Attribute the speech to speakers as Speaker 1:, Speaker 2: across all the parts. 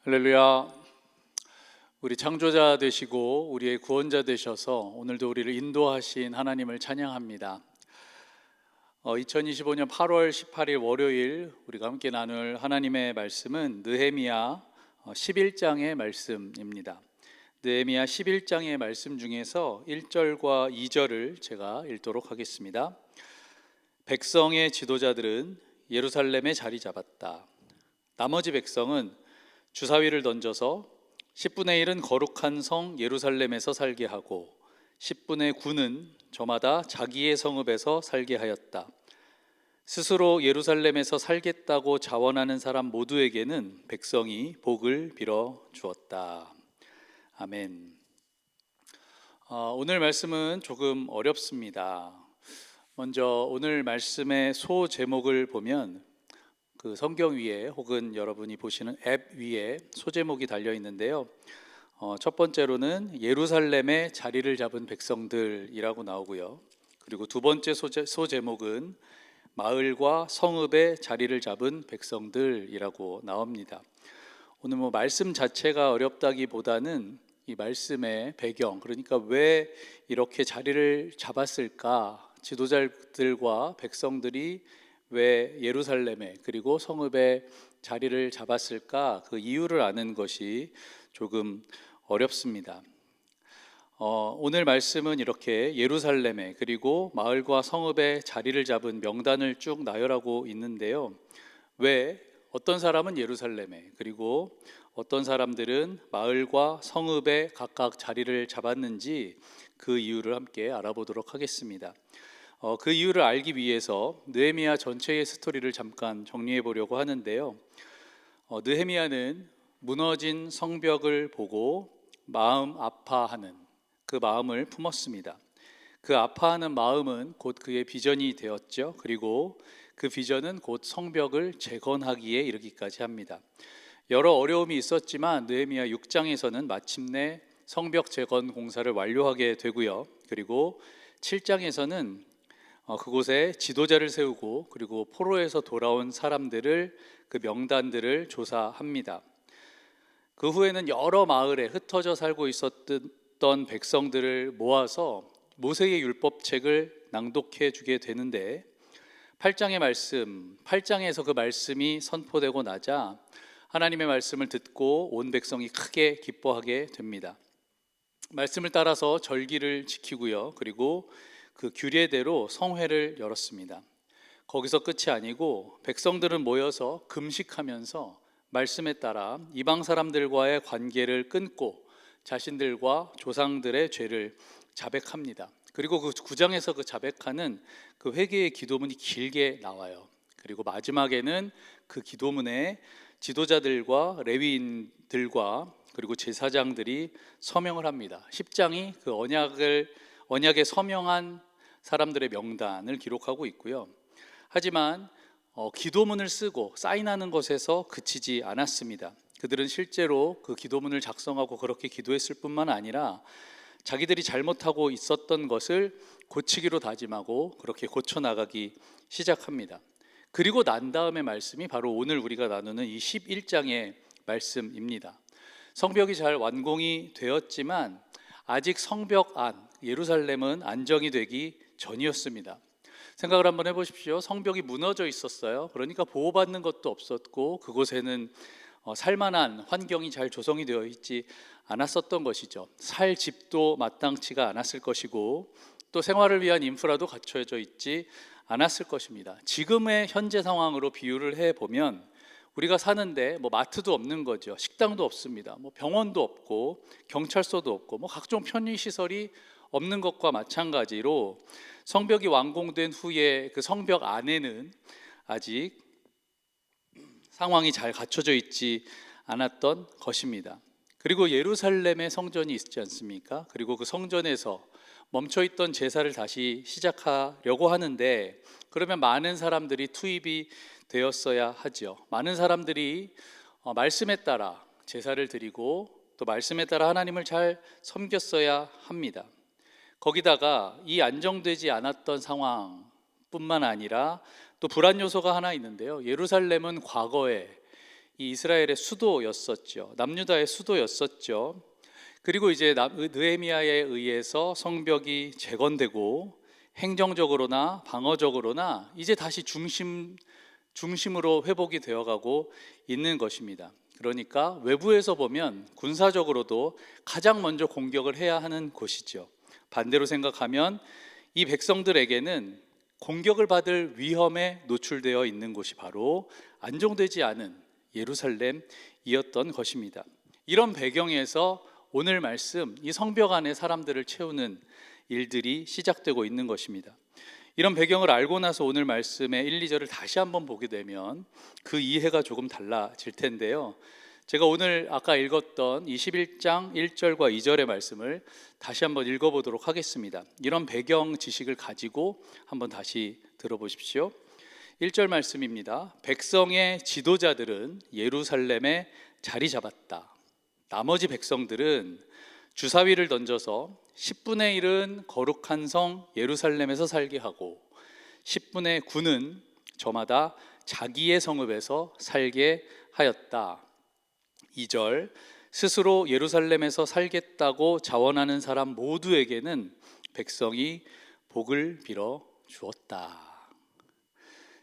Speaker 1: 할렐루야. 우리 창조자 되시고 우리의 구원자 되셔서 오늘도 우리를 인도하신 하나님을 찬양합니다. 2025년 8월 18일 월요일 우리가 함께 나눌 하나님의 말씀은 느헤미야 11장의 말씀입니다. 느헤미야 11장의 말씀 중에서 1절과 2절을 제가 읽도록 하겠습니다. 백성의 지도자들은 예루살렘에 자리 잡았다. 나머지 백성은 주사위를 던져서 10분의 1은 거룩한 성 예루살렘에서 살게 하고 10분의 9는 저마다 자기의 성읍에서 살게 하였다. 스스로 예루살렘에서 살겠다고 자원하는 사람 모두에게는 백성이 복을 빌어 주었다. 아멘. 오늘 말씀은 조금 어렵습니다. 먼저 오늘 말씀의 소 제목을 보면 그 성경 위에 혹은 여러분이 보시는 앱 위에 소제목이 달려 있는데요. 첫 번째로는 예루살렘에 자리를 잡은 백성들이라고 나오고요. 그리고 두 번째 소제목은 마을과 성읍에 자리를 잡은 백성들이라고 나옵니다. 오늘 말씀 자체가 어렵다기보다는 이 말씀의 배경, 그러니까 왜 이렇게 자리를 잡았을까? 지도자들과 백성들이 왜 예루살렘에 그리고 성읍에 자리를 잡았을까? 그 이유를 아는 것이 조금 어렵습니다. 오늘 말씀은 이렇게 예루살렘에 그리고 마을과 성읍에 자리를 잡은 명단을 쭉 나열하고 있는데요. 왜 어떤 사람은 예루살렘에 그리고 어떤 사람들은 마을과 성읍에 각각 자리를 잡았는지 그 이유를 함께 알아보도록 하겠습니다. 그 이유를 알기 위해서 느헤미야 전체의 스토리를 잠깐 정리해 보려고 하는데요. 느헤미야는 무너진 성벽을 보고 마음 아파하는 그 마음을 품었습니다. 그 아파하는 마음은 곧 그의 비전이 되었죠. 그리고 그 비전은 곧 성벽을 재건하기에 이르기까지 합니다. 여러 어려움이 있었지만 느헤미야 6장에서는 마침내 성벽 재건 공사를 완료하게 되고요. 그리고 7장에서는 그곳에 지도자를 세우고 그리고 포로에서 돌아온 사람들을 그 명단들을 조사합니다. 그 후에는 여러 마을에 흩어져 살고 있었던 백성들을 모아서 모세의 율법책을 낭독해 주게 되는데 8장의 말씀, 8장에서 그 말씀이 선포되고 나자 하나님의 말씀을 듣고 온 백성이 크게 기뻐하게 됩니다. 말씀을 따라서 절기를 지키고요. 그리고 그 규례대로 성회를 열었습니다. 거기서 끝이 아니고 백성들은 모여서 금식하면서 말씀에 따라 이방 사람들과의 관계를 끊고 자신들과 조상들의 죄를 자백합니다. 그리고 그 9장에서 그 자백하는 그 회개의 기도문이 길게 나와요. 그리고 마지막에는 그 기도문에 지도자들과 레위인들과 그리고 제사장들이 서명을 합니다. 10장이 그 언약에 서명한 사람들의 명단을 기록하고 있고요. 하지만 기도문을 쓰고 사인하는 것에서 그치지 않았습니다. 그들은 실제로 그 기도문을 작성하고 그렇게 기도했을 뿐만 아니라 자기들이 잘못하고 있었던 것을 고치기로 다짐하고 그렇게 고쳐나가기 시작합니다. 그리고 난 다음의 말씀이 바로 오늘 우리가 나누는 이 11장의 말씀입니다. 성벽이 잘 완공이 되었지만 아직 성벽 안 예루살렘은 안정이 되기 전이었습니다. 생각을 한번 해보십시오. 성벽이 무너져 있었어요. 그러니까 보호받는 것도 없었고 그곳에는 살만한 환경이 잘 조성이 되어 있지 않았었던 것이죠. 살 집도 마땅치가 않았을 것이고 또 생활을 위한 인프라도 갖춰져 있지 않았을 것입니다. 지금의 현재 상황으로 비유를 해보면 우리가 사는데 마트도 없는 거죠. 식당도 없습니다. 병원도 없고 경찰서도 없고 각종 편의시설이 없는 것과 마찬가지로 성벽이 완공된 후에 그 성벽 안에는 아직 상황이 잘 갖춰져 있지 않았던 것입니다. 그리고 예루살렘에 성전이 있지 않습니까? 그리고 그 성전에서 멈춰있던 제사를 다시 시작하려고 하는데 그러면 많은 사람들이 투입이 되었어야 하죠. 많은 사람들이 말씀에 따라 제사를 드리고 또 말씀에 따라 하나님을 잘 섬겼어야 합니다. 거기다가 이 안정되지 않았던 상황뿐만 아니라 또 불안 요소가 하나 있는데요. 예루살렘은 과거에 이 이스라엘의 수도였었죠. 남유다의 수도였었죠. 그리고 이제 느헤미야에 의해서 성벽이 재건되고 행정적으로나 방어적으로나 이제 다시 중심으로 회복이 되어가고 있는 것입니다. 그러니까 외부에서 보면 군사적으로도 가장 먼저 공격을 해야 하는 곳이죠. 반대로 생각하면 이 백성들에게는 공격을 받을 위험에 노출되어 있는 곳이 바로 안정되지 않은 예루살렘이었던 것입니다. 이런 배경에서 오늘 말씀, 이 성벽 안에 사람들을 채우는 일들이 시작되고 있는 것입니다. 이런 배경을 알고 나서 오늘 말씀의 1, 2절을 다시 한번 보게 되면 그 이해가 조금 달라질 텐데요. 제가 오늘 아까 읽었던 21장 1절과 2절의 말씀을 다시 한번 읽어보도록 하겠습니다. 이런 배경 지식을 가지고 한번 다시 들어보십시오. 1절 말씀입니다. 백성의 지도자들은 예루살렘에 자리 잡았다. 나머지 백성들은 주사위를 던져서 10분의 1은 거룩한 성 예루살렘에서 살게 하고 10분의 9는 저마다 자기의 성읍에서 살게 하였다. 2절 스스로 예루살렘에서 살겠다고 자원하는 사람 모두에게는 백성이 복을 빌어 주었다.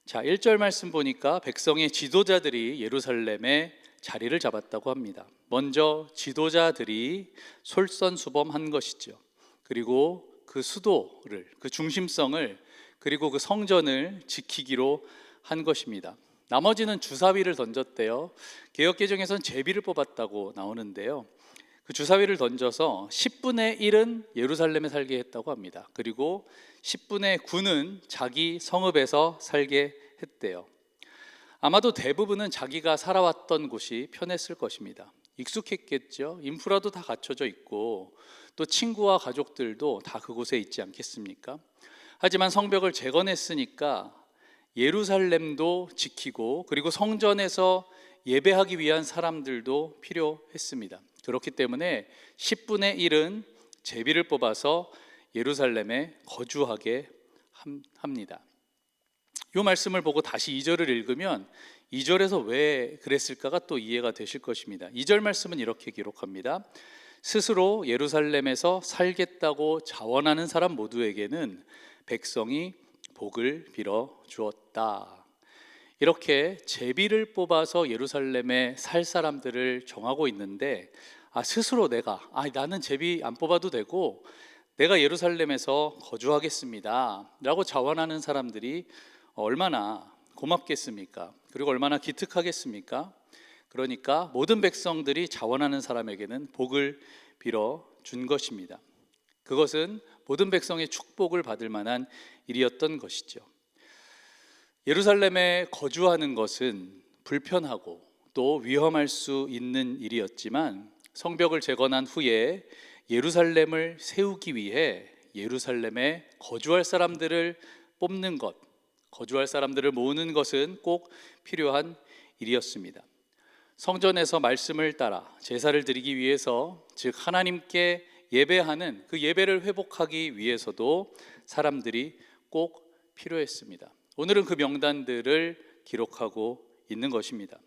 Speaker 1: 자, 1절 말씀 보니까 백성의 지도자들이 예루살렘에 자리를 잡았다고 합니다. 먼저 지도자들이 솔선수범한 것이죠. 그리고 그 수도를, 그 중심성을, 그리고 그 성전을 지키기로 한 것입니다. 나머지는 주사위를 던졌대요. 개역개정에서는 제비를 뽑았다고 나오는데요. 그 주사위를 던져서 10분의 1은 예루살렘에 살게 했다고 합니다. 그리고 10분의 9는 자기 성읍에서 살게 했대요. 아마도 대부분은 자기가 살아왔던 곳이 편했을 것입니다. 익숙했겠죠. 인프라도 다 갖춰져 있고 또 친구와 가족들도 다 그곳에 있지 않겠습니까? 하지만 성벽을 재건했으니까 예루살렘도 지키고 그리고 성전에서 예배하기 위한 사람들도 필요했습니다. 그렇기 때문에 10분의 1은 제비를 뽑아서 예루살렘에 거주하게 합니다. 이 말씀을 보고 다시 2절을 읽으면 2절에서 왜 그랬을까가 또 이해가 되실 것입니다. 2절 말씀은 이렇게 기록합니다. 스스로 예루살렘에서 살겠다고 자원하는 사람 모두에게는 백성이 복을 빌어 주었다. 이렇게 제비를 뽑아서 예루살렘에 살 사람들을 정하고 있는데 스스로 나는 제비 안 뽑아도 되고 내가 예루살렘에서 거주하겠습니다 라고 자원하는 사람들이 얼마나 고맙겠습니까? 그리고 얼마나 기특하겠습니까? 그러니까 모든 백성들이 자원하는 사람에게는 복을 빌어 준 것입니다. 그것은 모든 백성의 축복을 받을 만한 일이었던 것이죠. 예루살렘에 거주하는 것은 불편하고 또 위험할 수 있는 일이었지만 성벽을 재건한 후에 예루살렘을 세우기 위해 예루살렘에 거주할 사람들을 뽑는 것, 거주할 사람들을 모으는 것은 꼭 필요한 일이었습니다. 성전에서 말씀을 따라 제사를 드리기 위해서, 즉 하나님께 예배하는 그 예배를 회복하기 위해서도 사람들이 꼭 필요했습니다. 오늘은 그 명단들을 기록하고 있는 것입니다.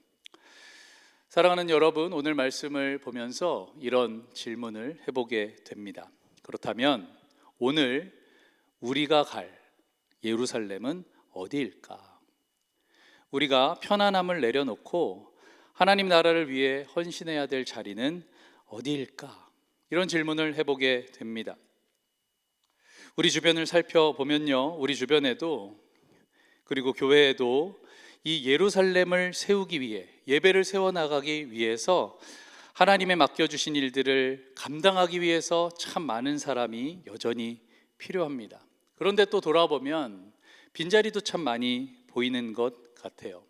Speaker 1: 사랑하는 여러분, 오늘 말씀을 보면서 이런 질문을 해보게 됩니다. 그렇다면 오늘 우리가 갈 예루살렘은 어디일까? 우리가 편안함을 내려놓고 하나님 나라를 위해 헌신해야 될 자리는 어디일까? 이런 질문을 해보게 됩니다. 우리 주변을 살펴보면요, 우리 주변에도 그리고 교회에도 이 예루살렘을 세우기 위해, 예배를 세워나가기 위해서 하나님의 맡겨주신 일들을 감당하기 위해서 참 많은 사람이 여전히 필요합니다. 그런데 또 돌아보면 빈자리도 참 많이 보이는 것 같아요.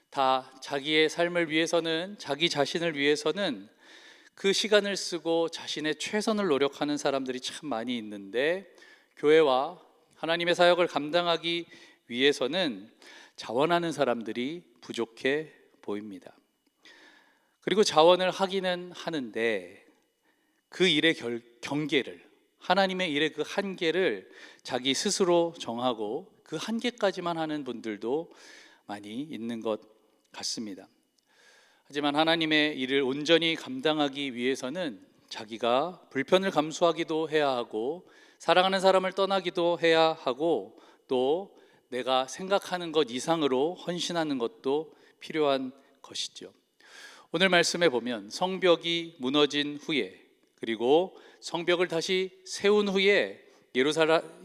Speaker 1: 다 자기의 삶을 위해서는, 자기 자신을 위해서는 그 시간을 쓰고 자신의 최선을 노력하는 사람들이 참 많이 있는데, 교회와 하나님의 사역을 감당하기 위해서는 자원하는 사람들이 부족해 보입니다. 그리고 자원을 하기는 하는데 그 일의 경계를, 하나님의 일의 그 한계를 자기 스스로 정하고 그 한계까지만 하는 분들도 많이 있는 것 같습니다. 하지만 하나님의 일을 온전히 감당하기 위해서는 자기가 불편을 감수하기도 해야 하고 사랑하는 사람을 떠나기도 해야 하고 또 내가 생각하는 것 이상으로 헌신하는 것도 필요한 것이죠. 오늘 말씀에 보면 성벽이 무너진 후에 그리고 성벽을 다시 세운 후에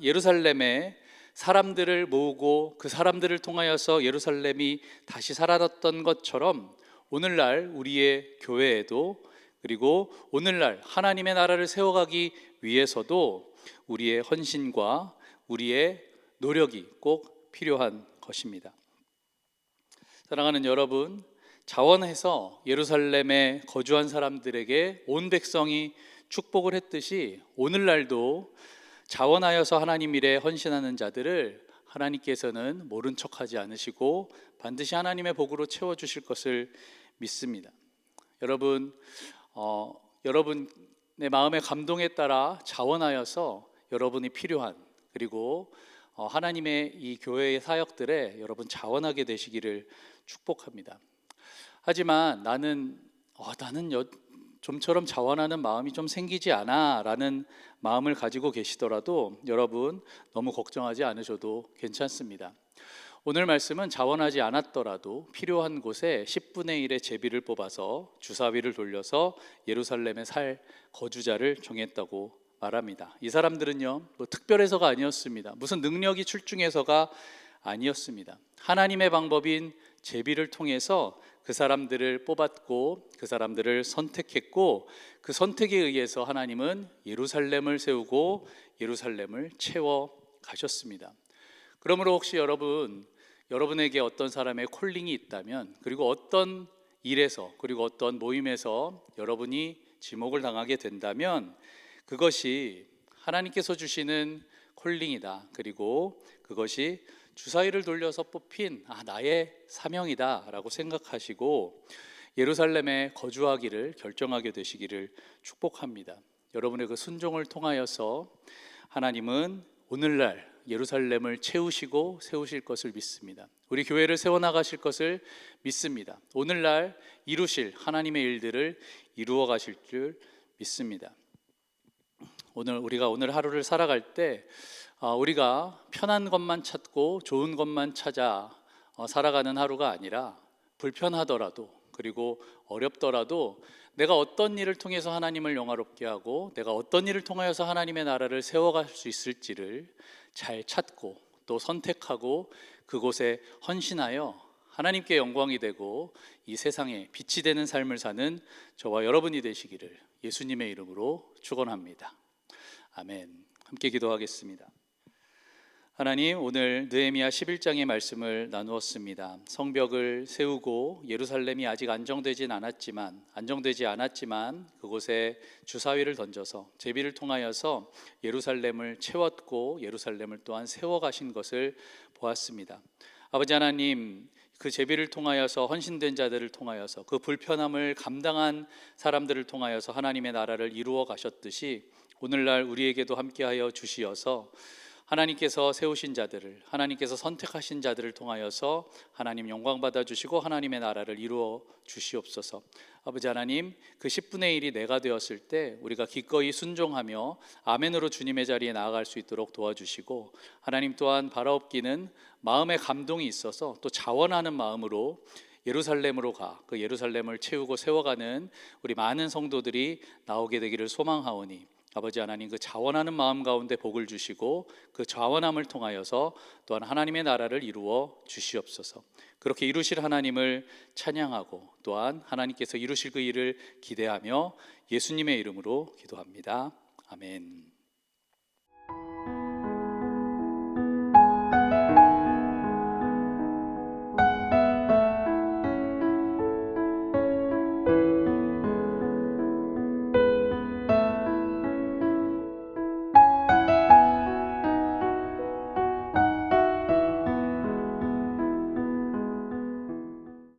Speaker 1: 예루살렘에 사람들을 모으고 그 사람들을 통하여서 예루살렘이 다시 살아났던 것처럼 오늘날 우리의 교회에도 그리고 오늘날 하나님의 나라를 세워가기 위해서도 우리의 헌신과 우리의 노력이 꼭 필요한 것입니다. 사랑하는 여러분, 자원해서 예루살렘에 거주한 사람들에게 온 백성이 축복을 했듯이 오늘날도 자원하여서 하나님 일에 헌신하는 자들을 하나님께서는 모른 척하지 않으시고 반드시 하나님의 복으로 채워주실 것을 믿습니다. 여러분의 마음의 감동에 따라 자원하여서 여러분이 필요한 그리고 하나님의 이 교회의 사역들에 여러분 자원하게 되시기를 축복합니다. 하지만 나는 좀처럼 자원하는 마음이 좀 생기지 않아 라는 마음을 가지고 계시더라도 여러분 너무 걱정하지 않으셔도 괜찮습니다. 오늘 말씀은 자원하지 않았더라도 필요한 곳에 10분의 1의 제비를 뽑아서 주사위를 돌려서 예루살렘에 살 거주자를 정했다고 말합니다. 이 사람들은요, 특별해서가 아니었습니다. 무슨 능력이 출중해서가 아니었습니다. 하나님의 방법인 제비를 통해서 그 사람들을 뽑았고 그 사람들을 선택했고 그 선택에 의해서 하나님은 예루살렘을 세우고 예루살렘을 채워 가셨습니다. 그러므로 혹시 여러분에게 어떤 사람의 콜링이 있다면 그리고 어떤 일에서 그리고 어떤 모임에서 여러분이 지목을 당하게 된다면 그것이 하나님께서 주시는 콜링이다. 그리고 그것이 주사위를 돌려서 뽑힌 나의 사명이다 라고 생각하시고 예루살렘에 거주하기를 결정하게 되시기를 축복합니다. 여러분의 그 순종을 통하여서 하나님은 오늘날 예루살렘을 채우시고 세우실 것을 믿습니다. 우리 교회를 세워나가실 것을 믿습니다. 오늘날 이루실 하나님의 일들을 이루어 가실 줄 믿습니다. 우리가 오늘 하루를 살아갈 때 우리가 편한 것만 찾고 좋은 것만 찾아 살아가는 하루가 아니라 불편하더라도 그리고 어렵더라도 내가 어떤 일을 통해서 하나님을 영화롭게 하고 내가 어떤 일을 통하여서 하나님의 나라를 세워갈 수 있을지를 잘 찾고 또 선택하고 그곳에 헌신하여 하나님께 영광이 되고 이 세상에 빛이 되는 삶을 사는 저와 여러분이 되시기를 예수님의 이름으로 축원합니다. 아멘. 함께 기도하겠습니다. 하나님, 오늘 느헤미야 11장의 말씀을 나누었습니다. 성벽을 세우고 예루살렘이 아직 안정되지 않았지만 그곳에 주사위를 던져서 제비를 통하여서 예루살렘을 채웠고 예루살렘을 또한 세워가신 것을 보았습니다. 아버지 하나님, 그 제비를 통하여서 헌신된 자들을 통하여서 그 불편함을 감당한 사람들을 통하여서 하나님의 나라를 이루어 가셨듯이 오늘날 우리에게도 함께하여 주시어서 하나님께서 세우신 자들을 하나님께서 선택하신 자들을 통하여서 하나님 영광 받아주시고 하나님의 나라를 이루어 주시옵소서. 아버지 하나님, 그 10분의 1이 내가 되었을 때 우리가 기꺼이 순종하며 아멘으로 주님의 자리에 나아갈 수 있도록 도와주시고 하나님 또한 바라옵기는 마음의 감동이 있어서 또 자원하는 마음으로 예루살렘으로 그 예루살렘을 채우고 세워가는 우리 많은 성도들이 나오게 되기를 소망하오니 아버지 하나님, 그 자원하는 마음 가운데 복을 주시고 그 자원함을 통하여서 또한 하나님의 나라를 이루어 주시옵소서. 그렇게 이루실 하나님을 찬양하고 또한 하나님께서 이루실 그 일을 기대하며 예수님의 이름으로 기도합니다. 아멘.